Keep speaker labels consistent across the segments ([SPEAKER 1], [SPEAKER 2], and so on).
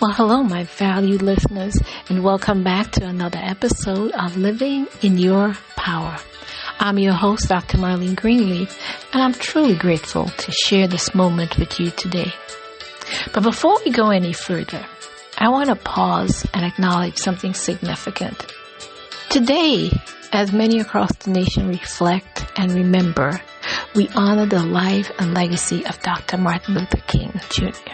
[SPEAKER 1] Well, hello, my valued listeners, and welcome back to another episode of Living in Your Power. I'm your host, Dr. Marlene Greenleaf, and I'm truly grateful to share this moment with you today. But before we go any further, I want to pause and acknowledge something significant. Today, as many across the nation reflect and remember, we honor the life and legacy of Dr. Martin Luther King, Jr.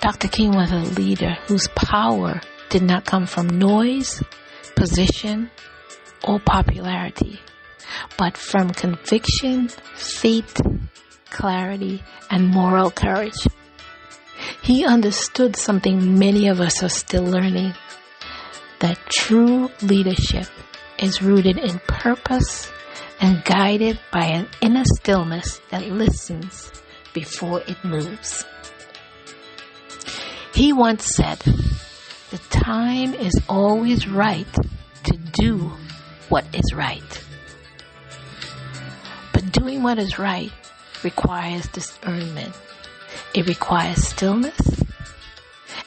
[SPEAKER 1] Dr. King was a leader whose power did not come from noise, position, or popularity, but from conviction, faith, clarity, and moral courage. He understood something many of us are still learning, that true leadership is rooted in purpose and guided by an inner stillness that listens before it moves. He once said, "The time is always right to do what is right." But doing what is right requires discernment. It requires stillness,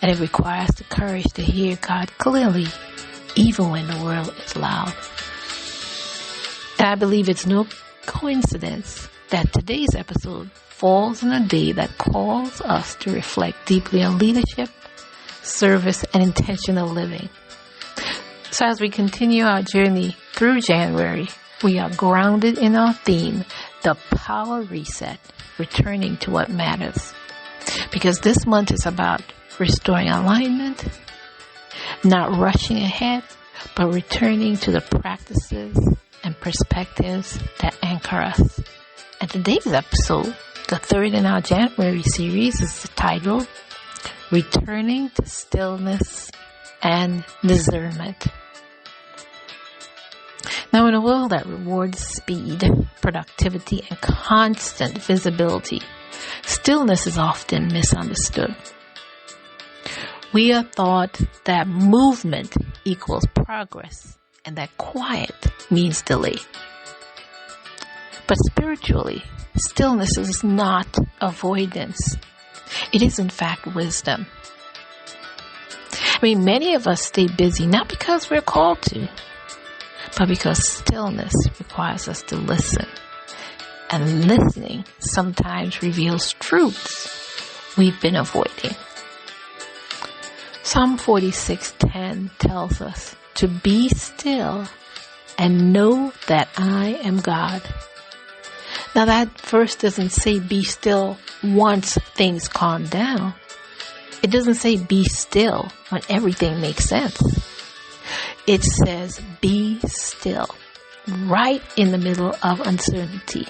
[SPEAKER 1] and it requires the courage to hear God clearly, even when the world is loud. And I believe it's no coincidence that today's episode falls on a day that calls us to reflect deeply on leadership, service, and intentional living. So as we continue our journey through January, we are grounded in our theme, the power reset, returning to what matters. Because this month is about restoring alignment, not rushing ahead, but returning to the practices and perspectives that anchor us. And today's episode, the third in our January series, is titled Returning to Stillness and Discernment. Now, in a world that rewards speed, productivity, and constant visibility, stillness is often misunderstood. We are taught that movement equals progress and that quiet means delay. But spiritually, stillness is not avoidance. It is in fact wisdom. Many of us stay busy not because we're called to, but because stillness requires us to listen. And listening sometimes reveals truths we've been avoiding. Psalm 46:10 tells us to be still and know that I am God. Now that verse doesn't say be still once things calm down. It doesn't say be still when everything makes sense. It says be still right in the middle of uncertainty.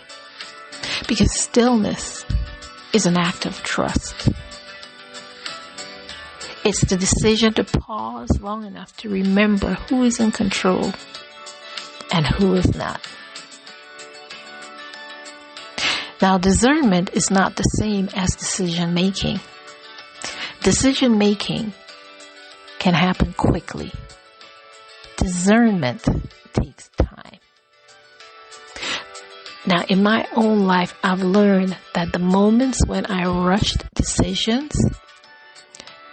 [SPEAKER 1] Because stillness is an act of trust. It's the decision to pause long enough to remember who is in control and who is not. Now, discernment is not the same as decision making. Decision making can happen quickly. Discernment takes time. Now, in my own life, I've learned that the moments when I rushed decisions,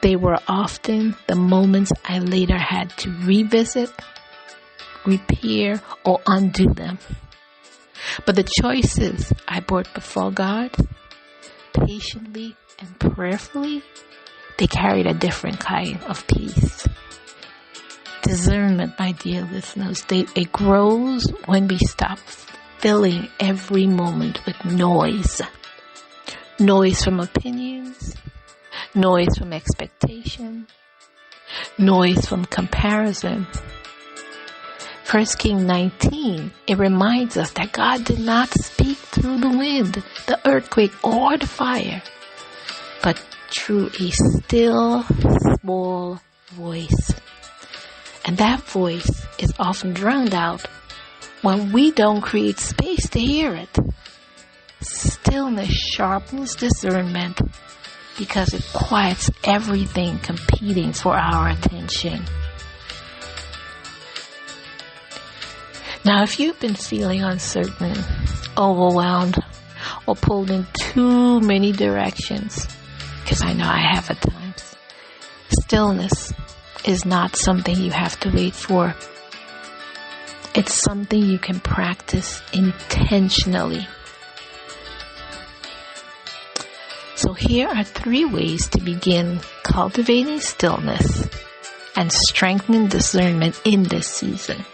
[SPEAKER 1] they were often the moments I later had to revisit, repair, or undo them. But the choices I brought before God, patiently and prayerfully, they carried a different kind of peace. Discernment, my dear listeners, it grows when we stop filling every moment with noise. Noise from opinions, noise from expectation, noise from comparison. 1 Kings 19, it reminds us that God did not speak through the wind, the earthquake, or the fire, but through a still, small voice. And that voice is often drowned out when we don't create space to hear it. Stillness sharpens discernment because it quiets everything competing for our attention. Now, if you've been feeling uncertain, overwhelmed, or pulled in too many directions, because I know I have at times, Stillness is not something you have to wait for. It's something you can practice intentionally. So here are 3 ways to begin cultivating stillness and strengthening discernment in this season.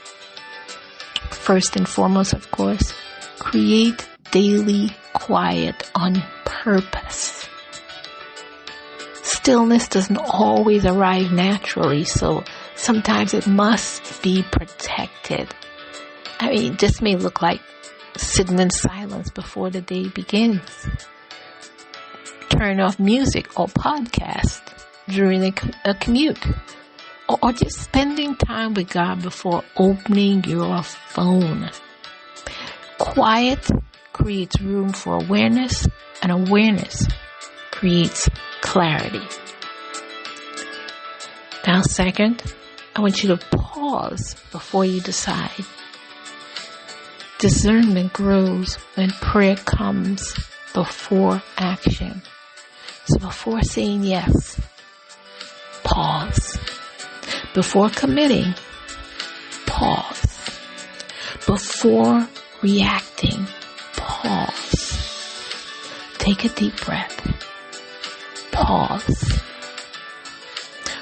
[SPEAKER 1] First and foremost, of course, create daily quiet on purpose. Stillness doesn't always arrive naturally, so sometimes it must be protected. I mean, this may look like sitting in silence before the day begins. Turn off music or podcast during a commute. Or just spending time with God before opening your phone. Quiet creates room for awareness, and awareness creates clarity. Now, second, I want you to pause before you decide. Discernment grows when prayer comes before action. So before saying yes, pause. Before committing, pause. Before reacting, pause. Take a deep breath. Pause.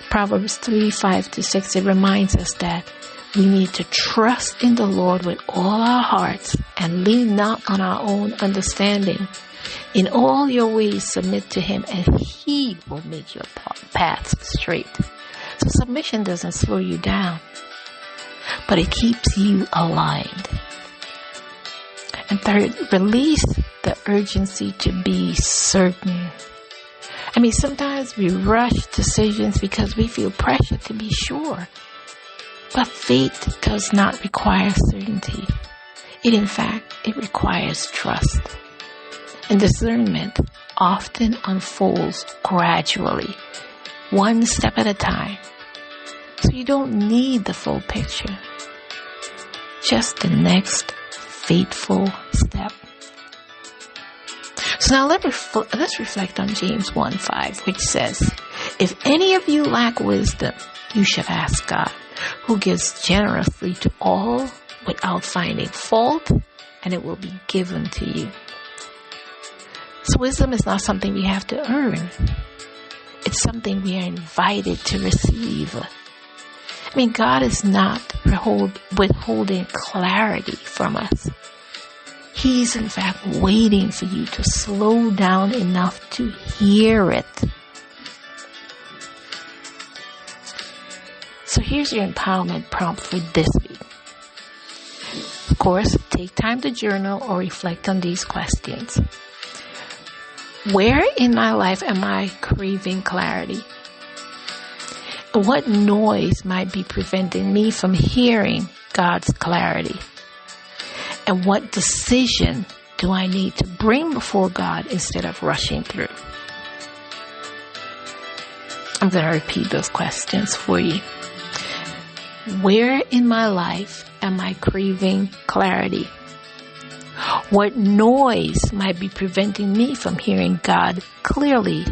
[SPEAKER 1] Proverbs 3:5-6, it reminds us that we need to trust in the Lord with all our hearts and lean not on our own understanding. In all your ways submit to Him, and He will make your paths straight. So submission doesn't slow you down, but it keeps you aligned. And third, release the urgency to be certain. I mean, sometimes we rush decisions because we feel pressure to be sure. But faith does not require certainty. It requires trust. And discernment often unfolds gradually, one step at a time. So you don't need the full picture, just the next faithful step. So now let's reflect on James 1:5, which says, if any of you lack wisdom, you should ask God, who gives generously to all without finding fault, and it will be given to you. So wisdom is not something we have to earn. It's something we are invited to receive. I mean, God is not withholding clarity from us. He's in fact waiting for you to slow down enough to hear it. So here's your empowerment prompt for this week. Of course, take time to journal or reflect on these questions. Where in my life am I craving clarity? What noise might be preventing me from hearing God's clarity? And what decision do I need to bring before God instead of rushing through? I'm going to repeat those questions for you. Where in my life am I craving clarity? What noise might be preventing me from hearing God clearly?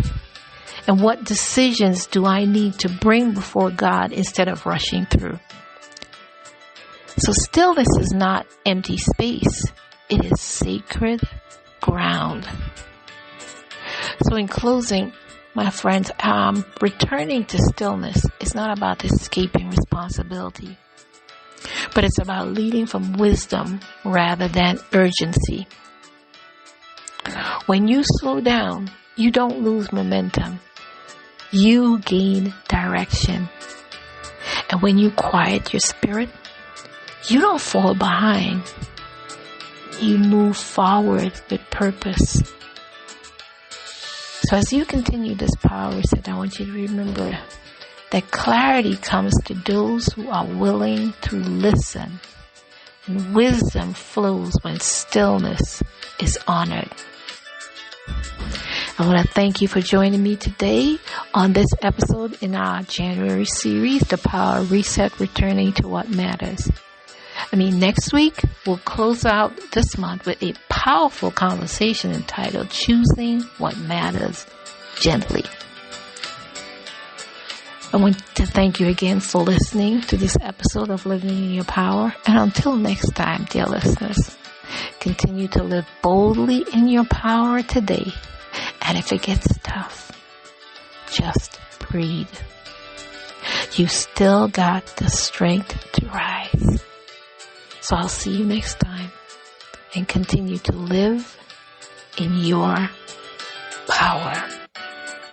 [SPEAKER 1] And what decisions do I need to bring before God instead of rushing through? So stillness is not empty space. It is sacred ground. So in closing, my friends, returning to stillness is not about escaping responsibility, but it's about leading from wisdom rather than urgency. When you slow down, you don't lose momentum. You gain direction. And when you quiet your spirit, you don't fall behind. You move forward with purpose. So as you continue this power set, I want you to remember that clarity comes to those who are willing to listen. And wisdom flows when stillness is honored. I want to thank you for joining me today on this episode in our January series, The Power Reset, Returning to What Matters. Next week, we'll close out this month with a powerful conversation entitled Choosing What Matters Gently. I want to thank you again for listening to this episode of Living in Your Power. And until next time, dear listeners, continue to live boldly in your power today. And if it gets tough, just breathe. You still got the strength to rise. So I'll see you next time, and continue to live in your power.